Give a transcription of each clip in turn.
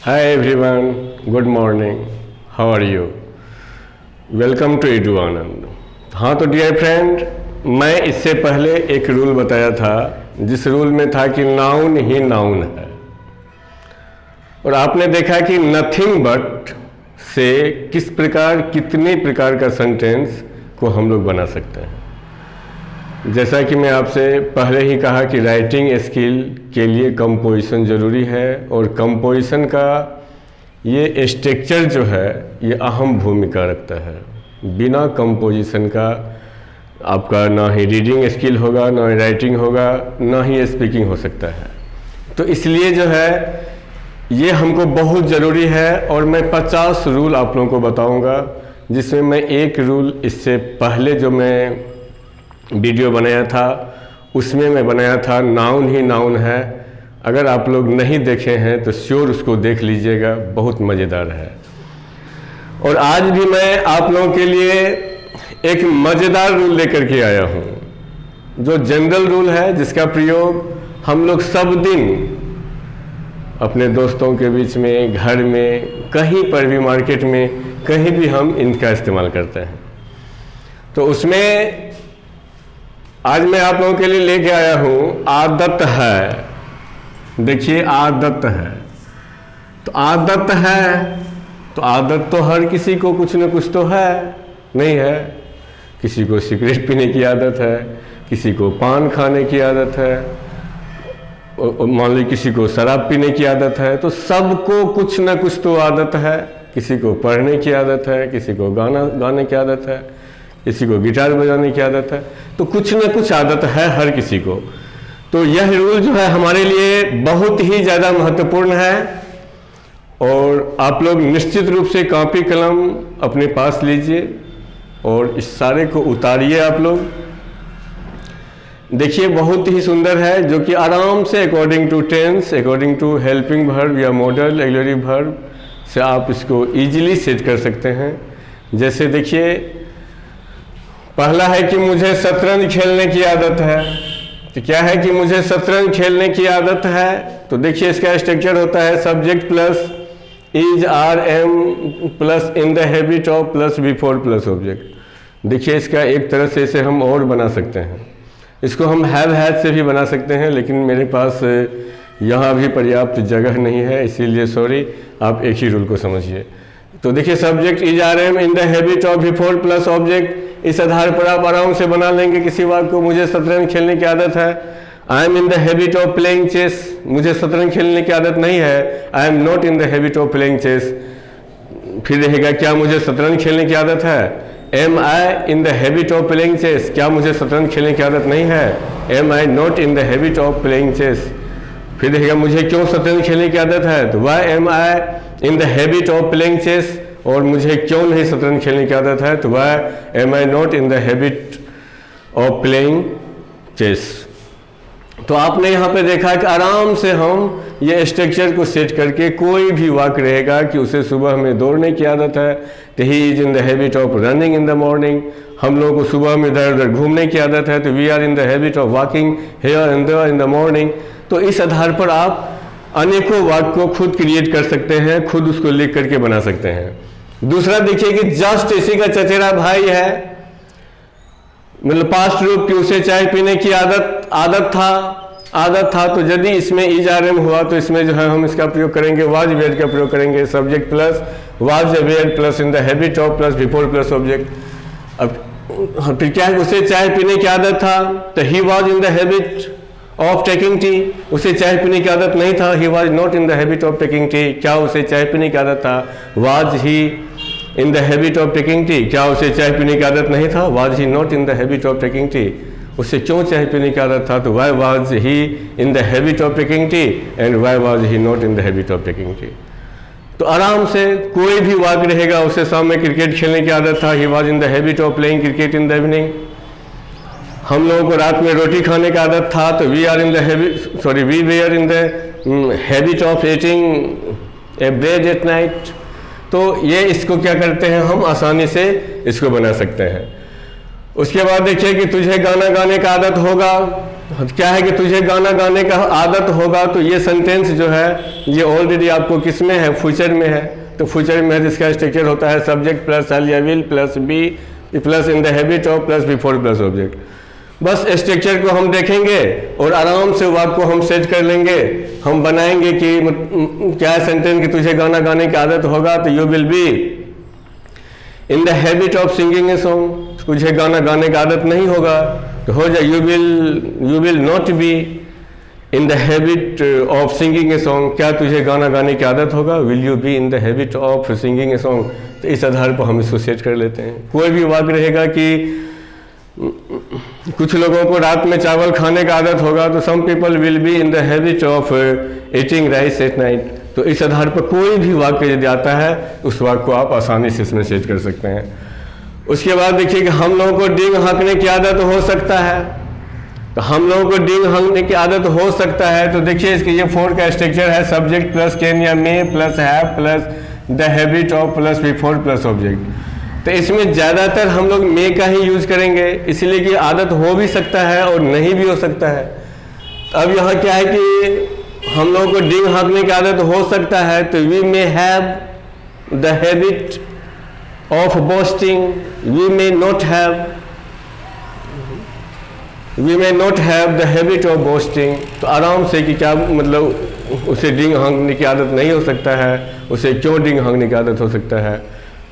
Hi everyone, good morning. How are you? Welcome to Edu Anand. हाँ तो dear friend, मैं इससे पहले एक रूल बताया था जिस रूल में था कि नाउन ही नाउन है, और आपने देखा कि नथिंग बट से किस प्रकार कितने प्रकार का सेंटेंस को हम लोग बना सकते हैं। जैसा कि मैं आपसे पहले ही कहा कि राइटिंग स्किल के लिए कंपोजिशन ज़रूरी है, और कंपोजिशन का ये स्ट्रक्चर जो है ये अहम भूमिका रखता है। बिना कंपोजिशन का आपका ना ही रीडिंग स्किल होगा, ना ही राइटिंग होगा, ना ही स्पीकिंग हो सकता है। तो इसलिए जो है ये हमको बहुत ज़रूरी है, और मैं 50 रूल आप लोगों को बताऊंगा, जिसमें मैं एक रूल इससे पहले जो मैं वीडियो बनाया था उसमें मैं बनाया था नाउन ही नाउन है। अगर आप लोग नहीं देखे हैं तो श्योर उसको देख लीजिएगा, बहुत मज़ेदार है। और आज भी मैं आप लोगों के लिए एक मज़ेदार रूल लेकर के आया हूँ, जो जनरल रूल है, जिसका प्रयोग हम लोग सब दिन अपने दोस्तों के बीच में, घर में, कहीं पर भी, मार्केट में, कहीं भी हम इनका इस्तेमाल करते हैं। तो उसमें आज मैं आप लोगों के लिए लेके आया हूँ आदत है। देखिए आदत है, तो आदत है, तो आदत तो हर किसी को कुछ न कुछ तो है, नहीं है? किसी को सिगरेट पीने की आदत है, किसी को पान खाने की आदत है, मान लीजिए किसी को शराब पीने की आदत है। तो सबको कुछ न कुछ तो आदत है। किसी को पढ़ने की आदत है, किसी को गाना गाने की आदत है, किसी को गिटार बजाने की आदत है। तो कुछ न कुछ आदत है हर किसी को। तो यह रूल जो है हमारे लिए बहुत ही ज़्यादा महत्वपूर्ण है, और आप लोग निश्चित रूप से कॉपी कलम अपने पास लीजिए और इस सारे को उतारिए। आप लोग देखिए बहुत ही सुंदर है, जो कि आराम से according to tense, according to helping verb या मॉडल ऑक्सिलरी वर्ब से आप इसको इजीली सेट कर सकते हैं। जैसे देखिए पहला है कि मुझे शतरंज खेलने की आदत है। तो क्या है कि मुझे शतरंज खेलने की आदत है? तो देखिए इसका स्ट्रक्चर होता है subject plus is are am plus in the habit of plus before plus object. देखिए इसका एक तरह से इसे हम और बना सकते हैं। इसको हम हैव हैज से भी बना सकते हैं, लेकिन मेरे पास यहाँ भी पर्याप्त जगह नहीं है, इसीलिए सॉरी, आप एक ही रूल को समझिए। तो देखिए subject is are am in the habit of before plus object, इस आधार पर आप आराम से बना लेंगे किसी वाक्य को। मुझे शतरंज खेलने की आदत है, I am in the habit of playing chess. मुझे शतरंज खेलने की आदत नहीं है, I am not in the habit of playing chess. फिर रहेगा क्या मुझे शतरंज खेलने की आदत है, am I in the habit of playing chess. क्या मुझे शतरंज खेलने की आदत नहीं है, am I not in the habit of playing chess. फिर रहेगा मुझे क्यों शतरंज खेलने की आदत है, तो why am I in the habit of playing chess. और मुझे क्यों नहीं शतरंज खेलने की आदत है, तो why am I not in the habit of playing chess. तो आपने यहाँ पे देखा कि आराम से हम ये स्ट्रक्चर को सेट करके कोई भी वाक्य रहेगा कि उसे सुबह में दौड़ने की आदत है, तो he is in the habit of running in the morning. हम लोगों को सुबह में इधर उधर घूमने की आदत है, तो we are in the habit of walking here and there in the morning. तो इस आधार पर आप अनेकों वाक्य को खुद क्रिएट कर सकते हैं, खुद उसको लिख करके बना सकते हैं। दूसरा देखिए कि जस्ट इसी का चचेरा भाई है, मतलब पास्ट रूप की उसे चाय पीने की आदत था। तो यदि इसमें इज आर एम हुआ तो इसमें जो है हम इसका प्रयोग करेंगे, वाज वेयर का प्रयोग करेंगे, subject plus was were plus in the habit of plus before plus object. अब फिर क्या है, उसे चाय पीने की आदत था, तो he was in the habit of taking T. उसे चाय पीने की आदत नहीं था, he was not in the habit of taking T. क्या उसे चाय पीने की आदत था, was he in the habit of taking T. क्या उसे चाय पीने की आदत नहीं था, was he not in the habit of taking T. उसे क्यों चाय पीने की आदत था, तो why was he in the habit of taking T and why was he not in the habit of taking T. तो आराम से कोई भी वाक्य रहेगा, उसे शाम में क्रिकेट खेलने की आदत था, he was in the habit of playing cricket in the evening. हम लोगों को रात में रोटी खाने की आदत था, तो we were in the habit of eating a bread at night. तो ये इसको क्या करते हैं, हम आसानी से इसको बना सकते हैं। उसके बाद देखिए कि तुझे गाना गाने का आदत होगा, क्या है कि तुझे गाना गाने का आदत होगा, तो ये सेंटेंस जो है ये ऑलरेडी आपको किस में है, फ्यूचर में है। तो फ्यूचर में जिसका स्ट्रक्चर होता है सब्जेक्ट प्लस शैल या will plus be plus in the habit of plus before plus object. बस स्ट्रक्चर को हम देखेंगे और आराम से वाक्य को हम सेट कर लेंगे। हम बनाएंगे कि क्या सेंटेंस कि तुझे गाना गाने की आदत होगा, तो you will be in the habit of singing a song. तुझे गाना गाने की आदत नहीं होगा तो हो जाए you will not B in the habit of singing a song. क्या तुझे गाना गाने की आदत होगा, will you B in the habit of singing a song. तो इस आधार पर हम इसको सेट कर लेते हैं। कोई भी वाक्य रहेगा कि कुछ लोगों को रात में चावल खाने का आदत होगा, तो some people will be in the habit of eating rice at night. तो इस आधार पर कोई भी वाक्य यदि आता है उस वाक्य को आप आसानी से इसमें सेट कर सकते हैं। उसके बाद देखिए कि हम लोगों को डिंग हाँकने की आदत हो सकता है, तो हम लोगों को डिंग हाँकने की आदत हो सकता है। तो देखिए इसके ये फोर का स्ट्रक्चर है सब्जेक्ट प्लस कैन या may plus have plus the habit of plus before plus object. तो इसमें ज़्यादातर हम लोग मे का ही यूज करेंगे, इसलिए कि आदत हो भी सकता है और नहीं भी हो सकता है। अब यहाँ क्या है कि हम लोगों को डिंग हाँकने की आदत हो सकता है, तो we may have the habit of boasting, we may not have the habit of boasting. तो आराम से कि क्या मतलब उसे डिंग हाँकने की आदत नहीं हो सकता है, उसे क्यों डिंग हाँकने की आदत हो सकता है।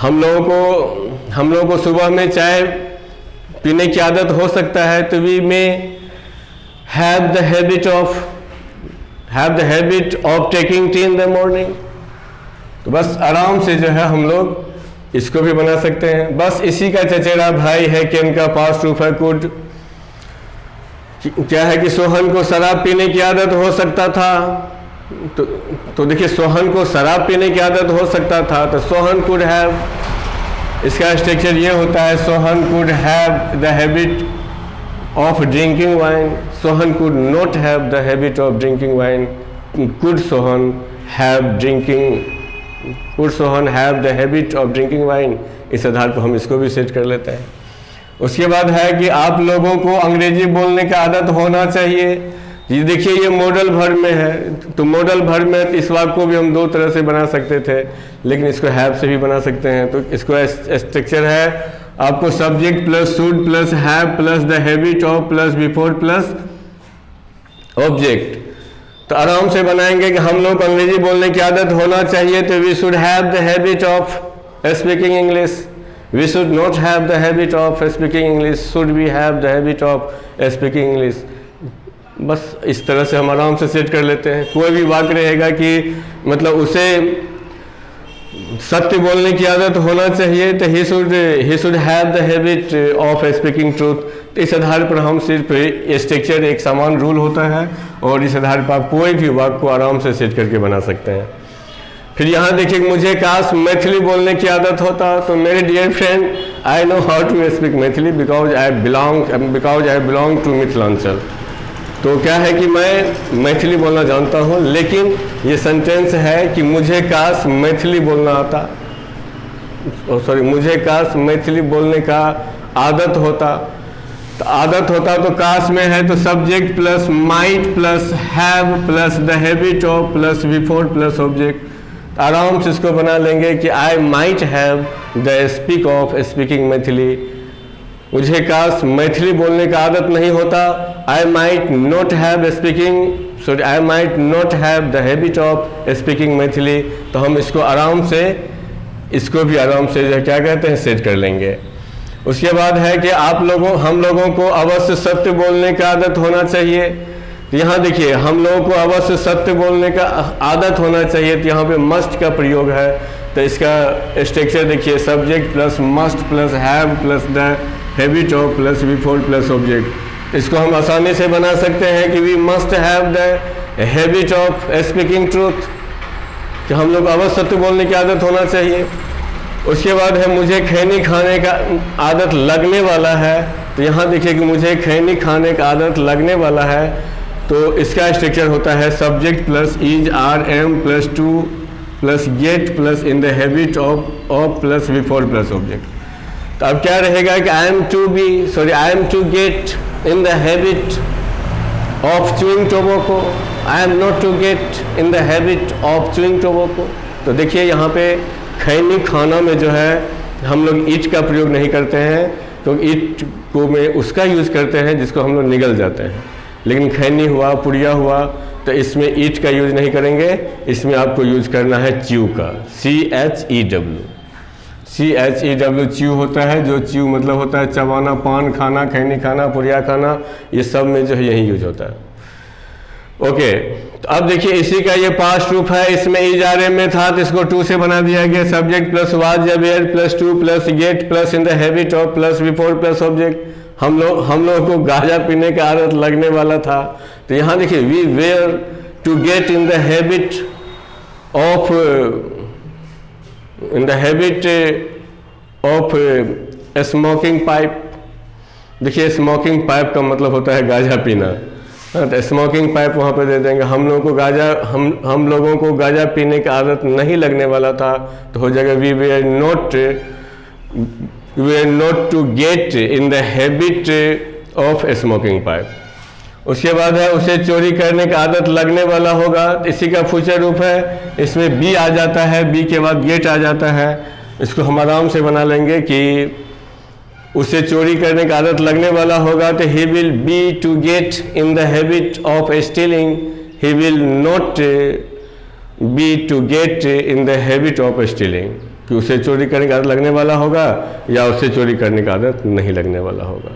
हम लोगों को सुबह में चाय पीने की आदत हो सकता है, तो we may have the habit of taking tea in the morning. तो बस आराम से जो है हम लोग इसको भी बना सकते हैं। बस इसी का चचेरा भाई है कैन का पास्ट रूप है कुड। क्या है कि सोहन को शराब पीने की आदत हो सकता था, तो देखिए सोहन को शराब पीने की आदत हो सकता था, तो सोहन कुड हैव, इसका स्ट्रक्चर ये होता है Sohan could have the habit of drinking wine, Sohan could not have the habit of drinking wine, could Sohan have the habit of drinking wine. इस आधार पर हम इसको भी सेट कर लेते हैं। उसके बाद है कि आप लोगों को अंग्रेजी बोलने की आदत होना चाहिए। ये देखिए ये मॉडल भर में है, तो मॉडल भर में इस वाक्य को भी हम दो तरह से बना सकते थे, लेकिन इसको हैव से भी बना सकते हैं। तो इसको स्ट्रक्चर है आपको subject plus should plus have plus the habit of plus before plus object. तो आराम से बनाएंगे कि हम लोग अंग्रेजी बोलने की आदत होना चाहिए, तो we should have the habit of speaking English, we should not have the habit of speaking English, should we have the habit of speaking English. बस इस तरह से हम आराम से सेट कर लेते हैं। कोई भी वाक्य रहेगा कि मतलब उसे सत्य बोलने की आदत होना चाहिए, तो he should have the habit of speaking truth. इस आधार पर हम सिर्फ स्ट्रक्चर एक समान रूल होता है और इस आधार पर आप कोई भी वाक्य को आराम से सेट करके बना सकते हैं। फिर यहाँ देखिए मुझे काश मैथिली बोलने की आदत होता, तो मेरे dear friend I know how to speak Maithili because I belong to Mithilanchal. तो क्या है कि मैं मैथिली बोलना जानता हूँ, लेकिन ये सेंटेंस है कि मुझे काश मैथिली बोलना आता, मुझे काश मैथिली बोलने का आदत होता। तो आदत होता तो काश में है तो subject plus might plus have plus the habit of plus before plus object. आराम से इसको बना लेंगे कि I might have the speak of speaking Maithili. मुझे काश मैथिली बोलने का आदत नहीं होता, I might not have the habit of speaking Maithili. तो हम इसको भी आराम से जो क्या कहते हैं सेट कर लेंगे। उसके बाद है कि हम लोगों को अवश्य सत्य बोलने का आदत होना चाहिए। तो यहाँ देखिए हम लोगों को अवश्य सत्य बोलने का आदत होना चाहिए, तो यहाँ पे मस्ट का प्रयोग है। तो इसका स्ट्रक्चर देखिए subject plus must plus have plus the habit of plus before plus object. इसको हम आसानी से बना सकते हैं कि we must have the habit of speaking truth, कि हम लोग अवश्य सत्य बोलने की आदत होना चाहिए। उसके बाद है मुझे खैनी खाने का आदत लगने वाला है। तो यहाँ देखिए कि मुझे खैनी खाने का आदत लगने वाला है, तो इसका स्ट्रक्चर होता है subject plus is are am plus to plus get plus in the habit of plus before plus object. तो अब क्या रहेगा कि I am to get in the habit of chewing tobacco. I am not to get in the habit of chewing tobacco. तो देखिए यहाँ पे खैनी खाना में जो है हम लोग ईट का प्रयोग नहीं करते हैं, तो ईट को में उसका यूज़ करते हैं जिसको हम लोग निगल जाते हैं। लेकिन खैनी हुआ, पुड़िया हुआ, तो इसमें ईट का यूज़ नहीं करेंगे, इसमें आपको यूज़ करना है च्यू का, CHEW च्यू होता है। जो च्यू मतलब होता है चबाना, पान खाना, खैनी खाना, पुड़िया खाना, ये सब में जो है यही यूज होता है। ओके, तो अब देखिए इसी का ये पास्ट प्रूफ है। इसमें इजारे में था तो इसको टू से बना दिया गया, सब्जेक्ट प्लस वाज या were plus to plus get plus in the habit of plus before plus object. हम लोगों को गांजा पीने का आदत लगने वाला था, तो यहाँ देखिए we were to get in the habit of smoking pipe. देखिए स्मोकिंग पाइप का मतलब होता है गांजा पीना, तो स्मोकिंग पाइप वहाँ पे दे देंगे। हम लोगों को गांजा पीने की आदत नहीं लगने वाला था, तो हो जाएगा we were not to get in the habit of smoking pipe. उसके बाद है उसे चोरी करने की आदत लगने वाला होगा, इसी का फ्यूचर रूप है। इसमें बी आ जाता है, बी के बाद गेट आ जाता है। इसको हम आराम से बना लेंगे कि उसे चोरी करने की आदत लगने वाला होगा, तो he will be to get in the habit of stealing, he will not be to get in the habit of stealing, कि उसे चोरी करने की आदत लगने वाला होगा या उसे चोरी करने की आदत नहीं लगने वाला होगा।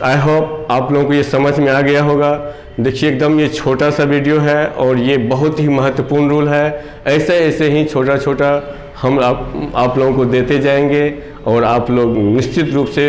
आई होप आप लोगों को ये समझ में आ गया होगा। देखिए एकदम ये छोटा सा वीडियो है और ये बहुत ही महत्वपूर्ण रूल है। ऐसे ही छोटा छोटा हम आप लोगों को देते जाएंगे और आप लोग निश्चित रूप से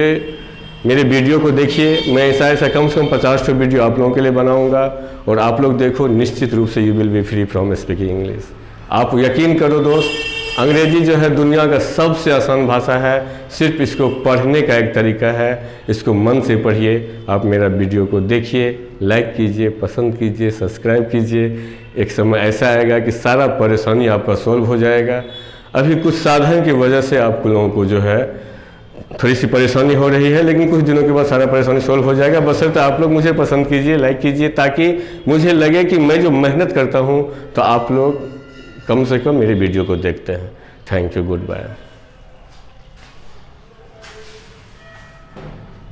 मेरे वीडियो को देखिए। मैं ऐसा कम से कम 50 वीडियो आप लोगों के लिए बनाऊंगा और आप लोग देखो, निश्चित रूप से you will be free from speaking English. आप यकीन करो दोस्त, अंग्रेजी जो है दुनिया का सबसे आसान भाषा है। सिर्फ इसको पढ़ने का एक तरीका है, इसको मन से पढ़िए। आप मेरा वीडियो को देखिए, लाइक कीजिए, पसंद कीजिए, सब्सक्राइब कीजिए। एक समय ऐसा आएगा कि सारा परेशानी आपका सॉल्व हो जाएगा। अभी कुछ साधन की वजह से आप लोगों को जो है थोड़ी सी परेशानी हो रही है, लेकिन कुछ दिनों के बाद सारा परेशानी सॉल्व हो जाएगा। बशर्ते आप लोग मुझे पसंद कीजिए, लाइक कीजिए, ताकि मुझे लगे कि मैं जो मेहनत करता हूँ तो आप लोग कम से कम मेरे वीडियो को देखते हैं। Thank you, good bye.